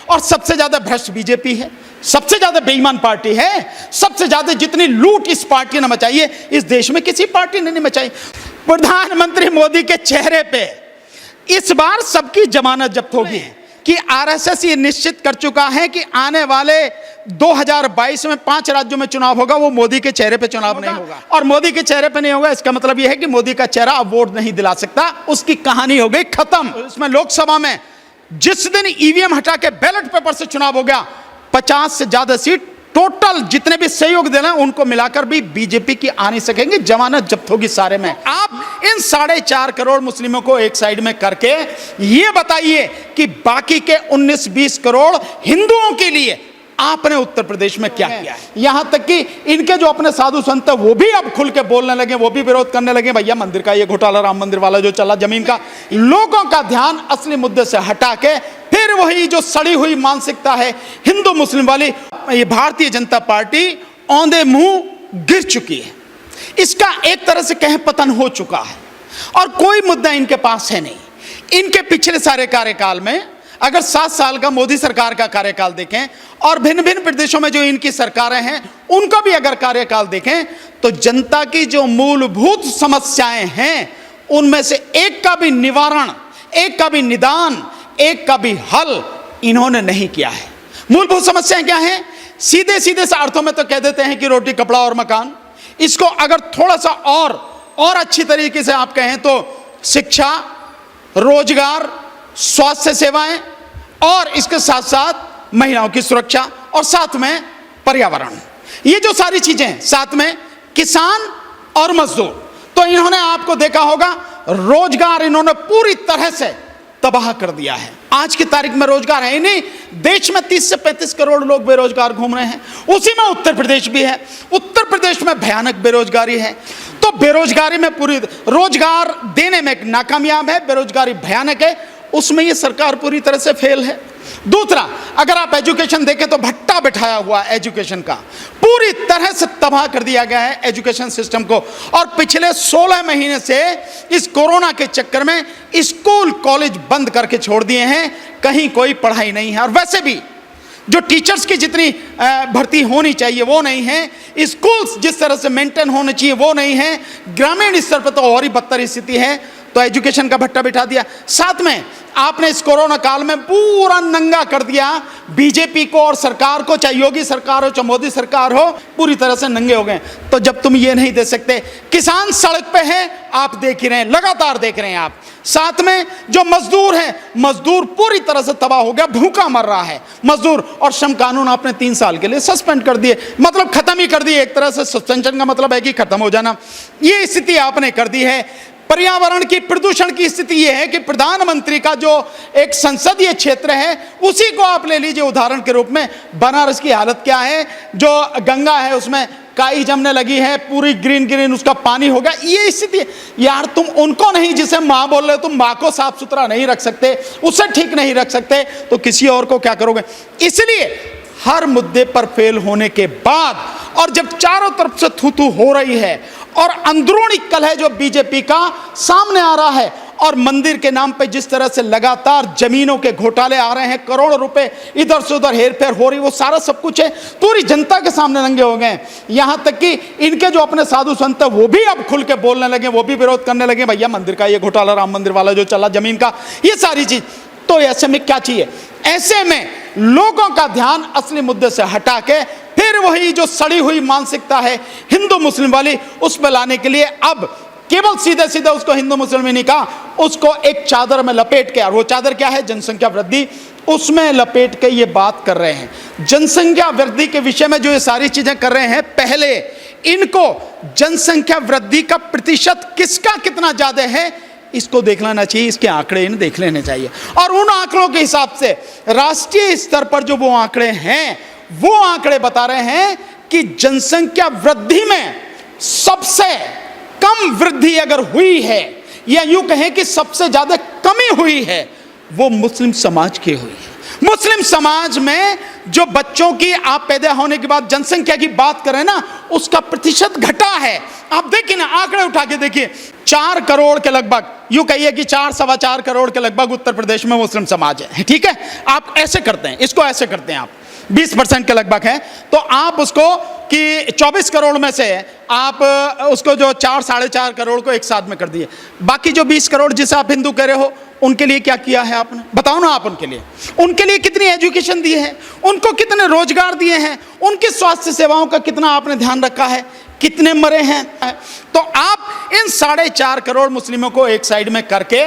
और सबसे ज्यादा भ्रष्ट बीजेपी है, सबसे ज्यादा बेईमान पार्टी है, सबसे ज्यादा जितनी लूट इस पार्टी ने मचाई है इस देश में किसी पार्टी ने नहीं मचाई। प्रधानमंत्री मोदी के चेहरे पे इस बार सबकी जमानत जब्त होगी कि आरएसएस ये निश्चित कर चुका है कि आने वाले 2022 में 5 राज्यों में चुनाव होगा, वो मोदी के चेहरे पे चुनाव नहीं होगा। और मोदी के चेहरे पे नहीं होगा इसका मतलब यह है कि मोदी का चेहरा अब वोट नहीं दिला सकता, उसकी कहानी हो गई खत्म। इसमें लोकसभा में जिस दिन ईवीएम हटा के बैलेट पेपर से चुनाव हो गया, 50 से ज्यादा सीट टोटल जितने भी सहयोग देना उनको मिलाकर भी बीजेपी की आ नहीं सकेंगे, जमानत जब्त होगी सारे में। आप इन 4.5 करोड़ मुस्लिमों को एक साइड में करके ये बताइए कि बाकी के 19-20 करोड़ हिंदुओं के लिए आपने उत्तर प्रदेश में क्या किया है। यहां तक कि इनके जो अपने साधु संत है वो भी अब खुल के बोलने लगे, वो भी विरोध करने लगे, भैया मंदिर का ये घोटाला, राम मंदिर वाला जो चला जमीन का, लोगों का ध्यान असली मुद्दे से हटा के फिर वही जो सड़ी हुई मानसिकता है हिंदू मुस्लिम वाली, ये भारतीय जनता पार्टी औंधे मुंह गिर चुकी है। इसका एक तरह से कहें पतन हो चुका है और कोई मुद्दा इनके पास है नहीं। इनके पिछले सारे कार्यकाल में अगर 7 साल का मोदी सरकार का कार्यकाल देखें और भिन्न भिन्न प्रदेशों में जो इनकी सरकारें हैं उनका भी अगर कार्यकाल देखें तो जनता की जो मूलभूत समस्याएं हैं उनमें से एक का भी निवारण, एक का भी निदान, एक का भी हल इन्होंने नहीं किया है। मूलभूत समस्याएं क्या हैं? सीधे सीधे से अर्थों में तो कह देते हैं कि रोटी कपड़ा और मकान। इसको अगर थोड़ा सा और अच्छी तरीके से आप कहें तो शिक्षा, रोजगार, स्वास्थ्य सेवाएं और इसके साथ साथ महिलाओं की सुरक्षा और साथ में पर्यावरण, ये जो सारी चीजें हैं, साथ में किसान और मजदूर। तो इन्होंने आपको देखा होगा रोजगार इन्होंने पूरी तरह से तबाह कर दिया है। आज की तारीख में रोजगार है ही नहीं। देश में 30 से 35 करोड़ लोग बेरोजगार घूम रहे हैं, उसी में उत्तर प्रदेश भी है। उत्तर प्रदेश में भयानक बेरोजगारी है। तो बेरोजगारी में पूरी रोजगार देने में नाकामयाब है, बेरोजगारी भयानक है, उसमें ये सरकार पूरी तरह से फेल है। दूसरा, अगर आप एजुकेशन देखें तो भट्टा बिठाया हुआ एजुकेशन का, पूरी तरह से तबाह कर दिया गया है एजुकेशन सिस्टम को। और पिछले 16 महीने से इस कोरोना के चक्कर में स्कूल कॉलेज बंद करके छोड़ दिए हैं, कहीं कोई पढ़ाई नहीं है। और वैसे भी जो टीचर्स की जितनी भर्ती होनी चाहिए वो नहीं है, स्कूल्स जिस तरह से मेंटेन होने चाहिए वो नहीं है, ग्रामीण स्तर पर तो और ही बदतर स्थिति है। तो एजुकेशन का भट्टा बिठा दिया। साथ में आपने इस कोरोना काल में पूरा नंगा कर दिया बीजेपी को और सरकार को, चाहे योगी सरकार हो चाहे मोदी सरकार हो, पूरी तरह से नंगे हो गए। तो जब तुम ये नहीं दे सकते, किसान सड़क पे है, आप देख ही रहे हैं, लगातार देख रहे हैं आप। साथ में जो मजदूर है, मजदूर पूरी तरह से तबाह हो गया, भूखा मर रहा है मजदूर। और श्रम कानून आपने 3 साल के लिए सस्पेंड कर दिए, मतलब खत्म ही कर दिए। एक तरह से सस्पेंशन का मतलब है कि खत्म हो जाना। ये स्थिति आपने कर दी है। पर्यावरण की, प्रदूषण की स्थिति यह है कि प्रधानमंत्री का जो एक संसदीय क्षेत्र है उसी को आप ले लीजिए उदाहरण के रूप में। बनारस की हालत क्या है, जो गंगा है उसमें काई जमने लगी है, पूरी ग्रीन ग्रीन उसका पानी होगा, ये स्थिति। यार तुम उनको नहीं, जिसे माँ बोल रहे हो, तुम माँ को साफ सुथरा नहीं रख सकते, उसे ठीक नहीं रख सकते, तो किसी और को क्या करोगे। इसलिए हर मुद्दे पर फेल होने के बाद और जब चारों तरफ से थू-थू हो रही है और अंदरूनी कलह जो बीजेपी का सामने आ रहा है और मंदिर के नाम पे जिस तरह से लगातार जमीनों के घोटाले आ रहे हैं, करोड़ों रुपए इधर से उधर हेरफेर हो रही, वो सारा सब कुछ है पूरी जनता के सामने नंगे हो गए। यहां तक कि इनके जो अपने साधु संत है वो भी अब खुल के बोलने लगे, वो भी विरोध करने लगे, भैया मंदिर का ये घोटाला, राम मंदिर वाला जो चला जमीन का, ये सारी चीज। तो ऐसे में क्या चाहिए? ऐसे में लोगों का ध्यान असली मुद्दे से हटा के फिर वही जो सड़ी हुई मानसिकता है हिंदू मुस्लिम वाली, उस पर लाने के लिए अब केवल सीधे सीधे उसको हिंदू मुस्लिम नहीं कहा, उसको एक चादर में लपेट के, और वो चादर क्या है? जनसंख्या वृद्धि, उसमें लपेट के ये बात कर रहे हैं। जनसंख्या वृद्धि के विषय में जो ये सारी चीजें कर रहे हैं, पहले इनको जनसंख्या वृद्धि का प्रतिशत किसका कितना ज्यादा है इसको देख लेना चाहिए, इसके आंकड़े इन्हें देख लेने चाहिए। और उन आंकड़ों के हिसाब से राष्ट्रीय स्तर पर जो वो आंकड़े हैं, वो आंकड़े बता रहे हैं कि जनसंख्या वृद्धि में सबसे कम वृद्धि अगर हुई है, या यूं कहें कि सबसे ज्यादा कमी हुई है, वो मुस्लिम समाज की हुई है। मुस्लिम समाज में जो बच्चों की आप पैदा होने के बाद जनसंख्या की बात करें ना, उसका प्रतिशत घटा है। आप देखिए ना, आंकड़े उठा के देखिए, 4 करोड़ के लगभग, यूं कहिए कि 4-4.25 करोड़ के लगभग उत्तर प्रदेश में मुस्लिम समाज है, ठीक है। आप ऐसे करते हैं, इसको ऐसे करते हैं, आप 20% के लगभग है, तो आप उसको कि 24 करोड़ में से आप उसको जो 4-4.5 करोड़ को एक साथ में कर दिए, बाकी जो 20 करोड़ जिसे आप हिंदू कह रहे हो, उनके लिए क्या किया है आपने? बताओ ना आप उनके लिए कितनी एजुकेशन दी है, उनको कितने रोजगार दिए हैं, उनकी स्वास्थ्य सेवाओं का कितना आपने ध्यान रखा है, कितने मरे हैं? तो आप इन 4.5 करोड़ मुस्लिमों को एक साइड में करके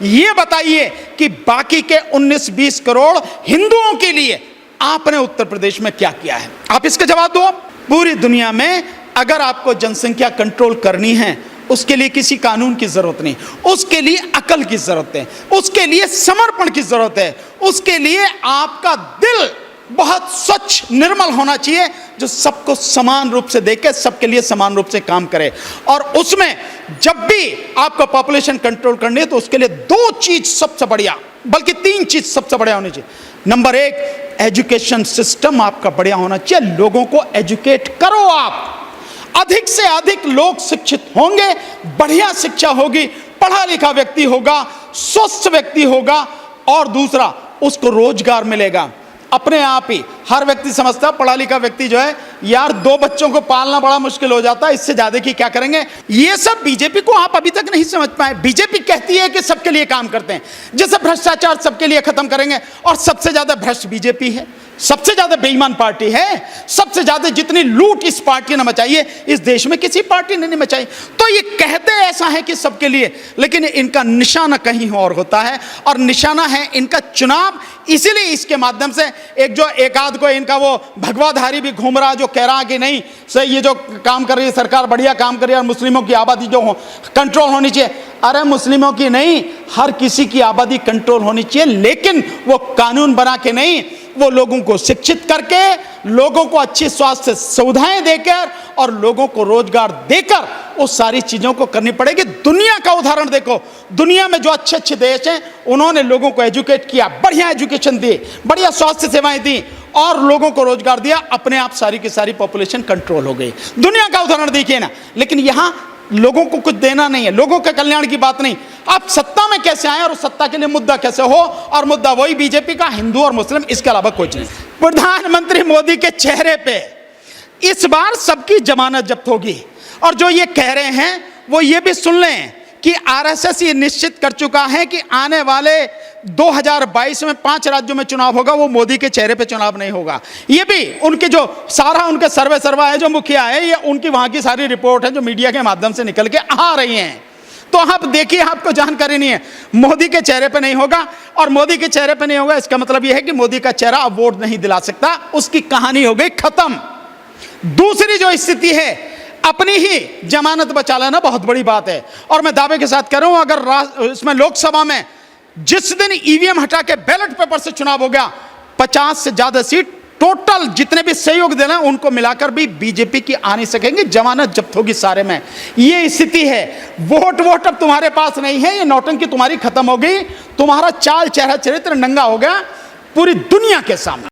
ये बताइए कि बाकी के 19-20 करोड़ हिंदुओं के लिए आपने उत्तर प्रदेश में क्या किया है? आप इसका जवाब दो। पूरी दुनिया में अगर आपको जनसंख्या कंट्रोल करनी है, उसके लिए किसी कानून की जरूरत नहीं, उसके लिए अकल की जरूरत है, उसके लिए समर्पण की जरूरत है, उसके लिए आपका दिल बहुत स्वच्छ निर्मल होना चाहिए, जो सबको समान रूप से देखे, सबके लिए समान रूप से काम करे। और उसमें जब भी आपको पॉपुलेशन कंट्रोल करनी है तो उसके लिए 2 चीज सबसे बढ़िया, बल्कि 3 चीज सबसे बढ़िया होनी चाहिए। नंबर 1, एजुकेशन सिस्टम आपका बढ़िया होना चाहिए, लोगों को एजुकेट करो आप, अधिक से अधिक लोग शिक्षित होंगे, बढ़िया शिक्षा होगी, पढ़ा लिखा व्यक्ति होगा, स्वस्थ व्यक्ति होगा, और दूसरा उसको रोजगार मिलेगा। अपने आप ही हर व्यक्ति समझता है पढ़ा लिखा व्यक्ति जो है, यार 2 बच्चों को पालना बड़ा मुश्किल हो जाता है, इससे ज्यादा की क्या करेंगे। ये सब बीजेपी को आप अभी तक नहीं समझ पाए। बीजेपी कहती है कि सबके लिए काम करते हैं, जैसे भ्रष्टाचार सबके लिए खत्म करेंगे, और सबसे ज्यादा भ्रष्ट बीजेपी है, सबसे ज्यादा बेईमान पार्टी है, सबसे ज्यादा जितनी लूट इस पार्टी ने मचाई है, इस देश में किसी पार्टी ने नहीं मचाई। तो ये कहते ऐसा है कि सबके लिए, लेकिन इनका निशाना कहीं और होता है, और निशाना है इनका चुनाव। इसीलिए इसके माध्यम से एक आध को इनका वो भगवाधारी भी घूम रहा, जो कह रहा कि नहीं सही, ये जो काम कर रही है सरकार बढ़िया काम कर रही है, और मुस्लिमों की आबादी जो कंट्रोल होनी चाहिए। अरे मुस्लिमों की नहीं, हर किसी की आबादी कंट्रोल होनी चाहिए, लेकिन वो कानून बना के नहीं, वो लोगों को शिक्षित करके, लोगों को अच्छी स्वास्थ्य सुविधाएं देकर, और लोगों को रोजगार देकर उस सारी चीजों को करनी पड़ेगी। दुनिया का उदाहरण देखो, दुनिया में जो अच्छे अच्छे देश हैं, उन्होंने लोगों को एजुकेट किया, बढ़िया एजुकेशन दी, बढ़िया स्वास्थ्य सेवाएं दी, और लोगों को रोजगार दिया, अपने आप सारी की सारी पॉपुलेशन कंट्रोल हो गई। दुनिया का उदाहरण देखिए ना। लेकिन यहां लोगों को कुछ देना नहीं है, लोगों के कल्याण की बात नहीं। आप सत्ता में कैसे आए और सत्ता के लिए मुद्दा कैसे हो, और मुद्दा वही बीजेपी का, हिंदू और मुस्लिम, इसके अलावा कुछ नहीं। प्रधानमंत्री मोदी के चेहरे पे इस बार सबकी जमानत जब्त होगी, और जो ये कह रहे हैं वो ये भी सुन लें कि आरएसएस ये निश्चित कर चुका है कि आने वाले 2022 में 5 राज्यों में चुनाव होगा, वो मोदी के चेहरे पे चुनाव नहीं होगा। ये भी उनके जो सारा उनके सर्वे है, जो मुखिया है, ये उनकी वहां की सारी रिपोर्ट है जो मीडिया के माध्यम से निकल के आ रही हैं। तो आप देखिए, आपको जानकारी नहीं है, मोदी के चेहरे पे नहीं होगा। और मोदी के चेहरे पे नहीं होगा, इसका मतलब यह है कि मोदी का चेहरा अब वोट नहीं दिला सकता, उसकी कहानी हो गई खत्म। दूसरी जो स्थिति है, अपनी ही जमानत बचा लेना बहुत बड़ी बात है। और मैं दावे के साथ कह रहा हूं, अगर इसमें लोकसभा में जिस दिन ईवीएम हटा के बैलेट पेपर से चुनाव हो गया, 50 से ज्यादा सीट टोटल जितने भी सहयोग देना है उनको मिलाकर भी बीजेपी की आ नहीं सकेंगे, जमानत जब्त होगी सारे में। ये स्थिति है। वोट अब तुम्हारे पास नहीं है, ये नौटंकी तुम्हारी खत्म हो गई, तुम्हारा चाल चेहरा चरित्र नंगा हो गया पूरी दुनिया के सामने।